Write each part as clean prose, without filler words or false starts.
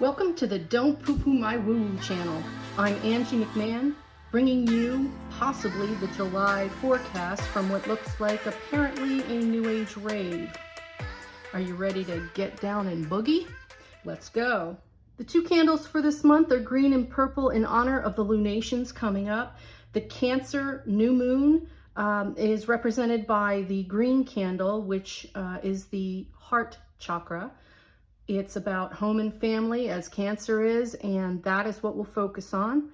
Welcome to the Don't Poo Poo My Woo Woo channel. I'm Angie McMann, bringing you possibly the July forecast from what looks like apparently a New Age rave. Are you ready to get down and boogie? Let's go. The two candles for this month are green and purple in honor of the lunations coming up. The Cancer new moon is represented by the green candle, which is the heart chakra. It's about home and family, as Cancer is, and that is what we'll focus on.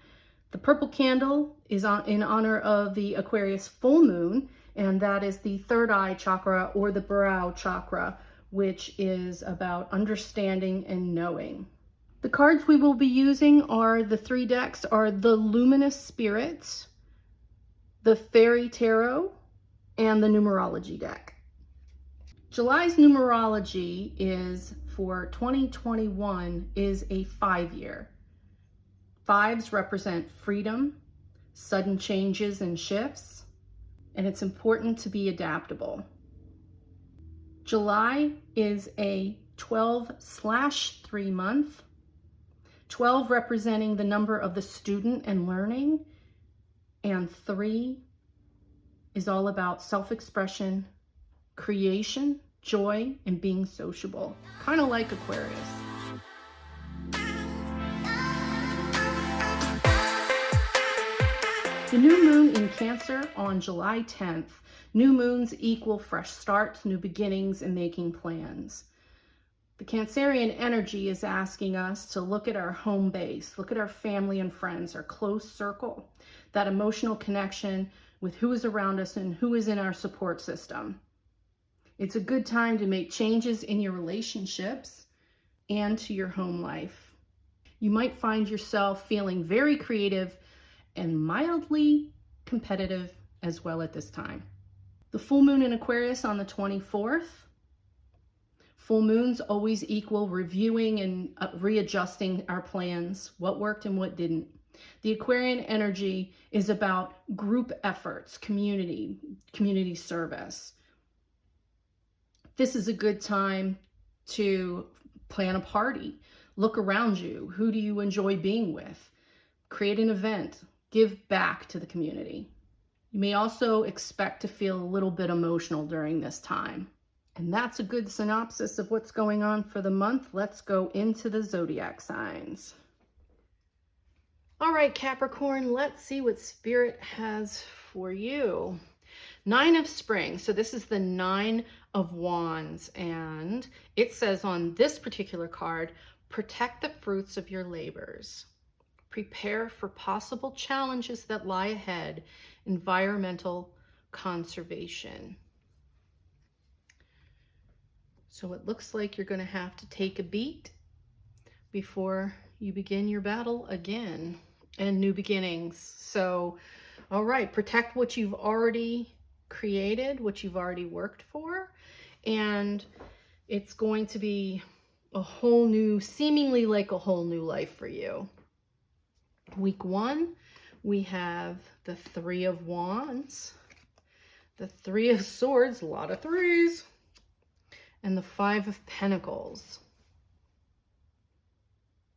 The purple candle is in honor of the Aquarius Full Moon, and that is the third eye chakra or the brow chakra, which is about understanding and knowing. The cards we will be using are the three decks are the Luminous Spirits, the Fairy Tarot, and the Numerology deck. July's numerology is for 2021 is a 5-year. Fives represent freedom, sudden changes and shifts, and it's important to be adaptable. July is a 12/3 month, 12 representing the number of the student and learning, and 3 is all about self-expression, creation, joy, and being sociable, kind of like Aquarius. The new moon in Cancer on July 10th. New moons equal fresh starts, new beginnings, and making plans. The Cancerian energy is asking us to look at our home base, look at our family and friends, our close circle, that emotional connection with who is around us and who is in our support system. It's a good time to make changes in your relationships and to your home life. You might find yourself feeling very creative and mildly competitive as well at this time. The full moon in Aquarius on the 24th. Full moons always equal reviewing and readjusting our plans, what worked and what didn't. The Aquarian energy is about group efforts, community service. This is a good time to plan a party. Look around you. Who do you enjoy being with? Create an event. Give back to the community. You may also expect to feel a little bit emotional during this time. And that's a good synopsis of what's going on for the month. Let's go into the zodiac signs. All right, Capricorn, let's see what Spirit has for you. 9 of Spring. So this is the 9 of Wands, and it says on this particular card, protect the fruits of your labors. Prepare for possible challenges that lie ahead. Environmental conservation. So it looks like you're going to have to take a beat before you begin your battle again, and new beginnings. So, all right, protect what you've already created, what you've already worked for, and it's going to be a whole new, seemingly like a whole new life for you. Week 1, we have the 3 of Wands, the 3 of Swords, a lot of threes, and the 5 of Pentacles.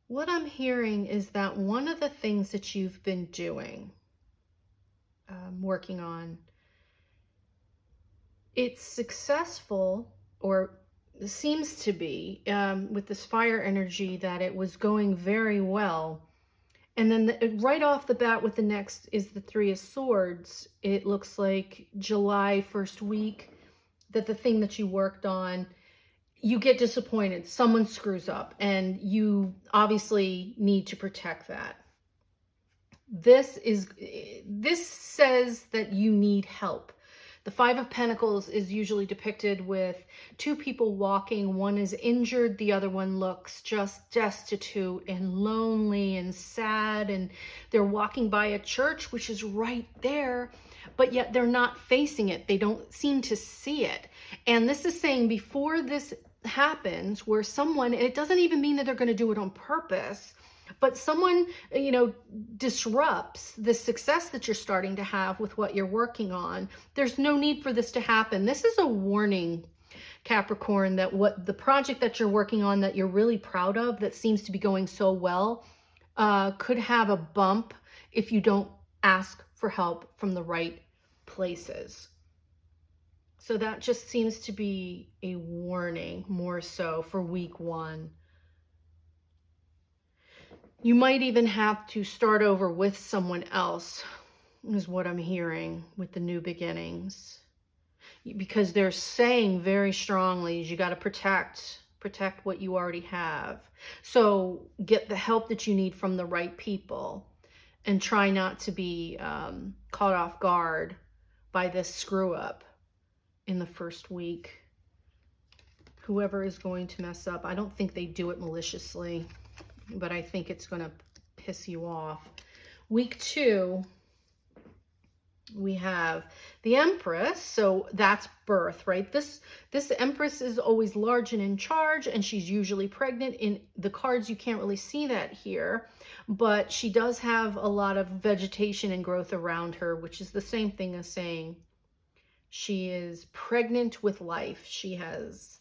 What I'm hearing is that one of the things that you've been doing, working on, it's successful, or seems to be, with this fire energy, that it was going very well. And then right off the bat with the next is the 3 of Swords. It looks like July 1st week that the thing that you worked on, you get disappointed. Someone screws up and you obviously need to protect that. This says that you need help. The 5 of Pentacles is usually depicted with 2 people walking. One is injured, the other one looks just destitute and lonely and sad, and they're walking by a church, which is right there, but yet they're not facing it. They don't seem to see it. And this is saying before this happens, where someone, it doesn't even mean that they're going to do it on purpose, but someone, disrupts the success that you're starting to have with what you're working on. There's no need for this to happen. This is a warning Capricorn, that what the project that you're working on that you're really proud of, that seems to be going so well, could have a bump if you don't ask for help from the right places. So that just seems to be a warning more so for week 1. You might even have to start over with someone else, is what I'm hearing with the new beginnings. Because they're saying very strongly, you got to protect what you already have. So get the help that you need from the right people, and try not to be caught off guard by this screw up in the first week. Whoever is going to mess up, I don't think they do it maliciously, but I think it's going to piss you off. Week 2, we have the Empress, so that's birth, right? This Empress is always large and in charge, and she's usually pregnant. In the cards, you can't really see that here, but she does have a lot of vegetation and growth around her, which is the same thing as saying she is pregnant with life. She has,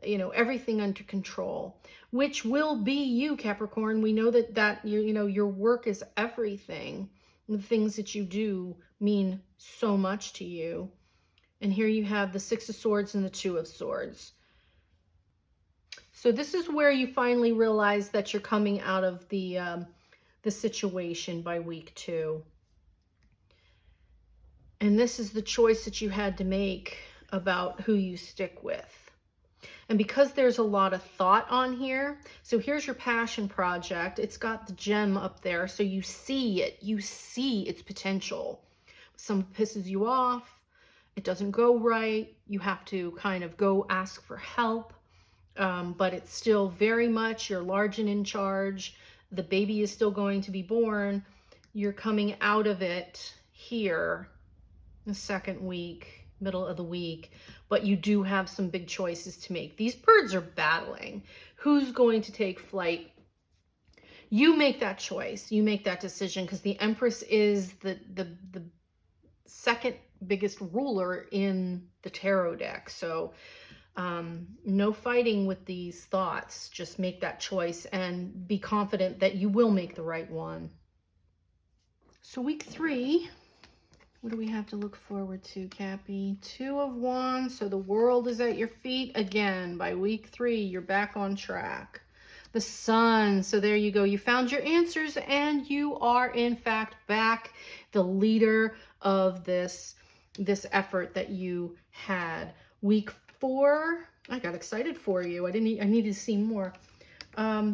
you know, everything under control, which will be you, Capricorn. We know that you know, your work is everything. The things that you do mean so much to you. And here you have the 6 of Swords and the 2 of Swords. So this is where you finally realize that you're coming out of the situation by week 2. And this is the choice that you had to make about who you stick with. And because there's a lot of thought on here, so here's your passion project. It's got the gem up there, so you see it. You see its potential. Some pisses you off. It doesn't go right. You have to kind of go ask for help. But it's still very much, you're large and in charge. The baby is still going to be born. You're coming out of it here, the second week, middle of the week, but you do have some big choices to make. These birds are battling. Who's going to take flight? You make that choice. You make that decision, because the Empress is the second biggest ruler in the tarot deck. So no fighting with these thoughts. Just make that choice and be confident that you will make the right one. So week 3, what do we have to look forward to, Cappy? 2 of Wands, so the world is at your feet again. By week 3, you're back on track. The Sun, so there you go. You found your answers, and you are, in fact, back the leader of this effort that you had. Week 4, I got excited for you. I needed to see more.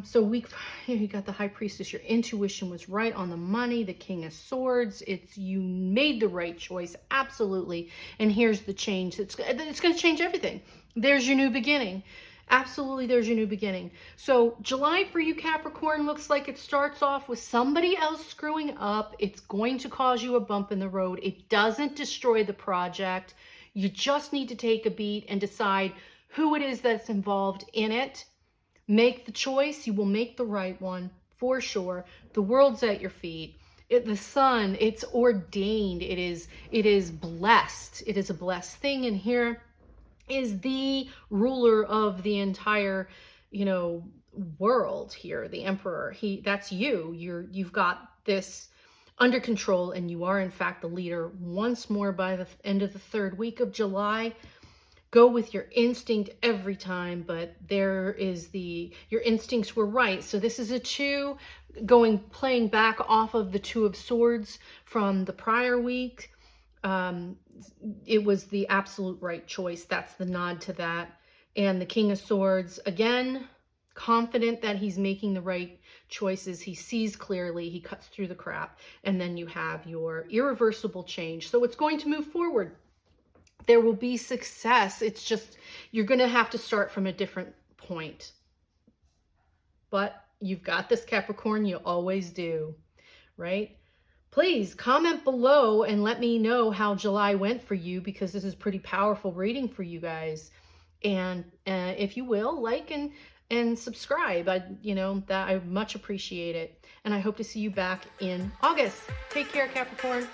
So week 5, you got the High Priestess. Your intuition was right on the money. The King of Swords. You made the right choice, absolutely. And here's the change. It's going to change everything. There's your new beginning. Absolutely, there's your new beginning. So July for you, Capricorn, looks like it starts off with somebody else screwing up. It's going to cause you a bump in the road. It doesn't destroy the project. You just need to take a beat and decide who it is that's involved in it. Make the choice. You will make the right one for sure. The world's at your feet. The Sun, it's ordained. It is blessed. It is a blessed thing. And here is the ruler of the entire, world here, the Emperor. That's you. You've got this under control, and you are in fact the leader once more by the end of the 3rd week of July. Go with your instinct every time, but your instincts were right. So this is a 2 playing back off of the 2 of Swords from the prior week. It was the absolute right choice. That's the nod to that. And the King of Swords, again, confident that he's making the right choices. He sees clearly, he cuts through the crap. And then you have your irreversible change. So it's going to move forward. There will be success. It's just, you're going to have to start from a different point. But you've got this, Capricorn. You always do, right? Please comment below and let me know how July went for you, because this is pretty powerful reading for you guys. And if you will, like and subscribe. I much appreciate it. And I hope to see you back in August. Take care, Capricorn.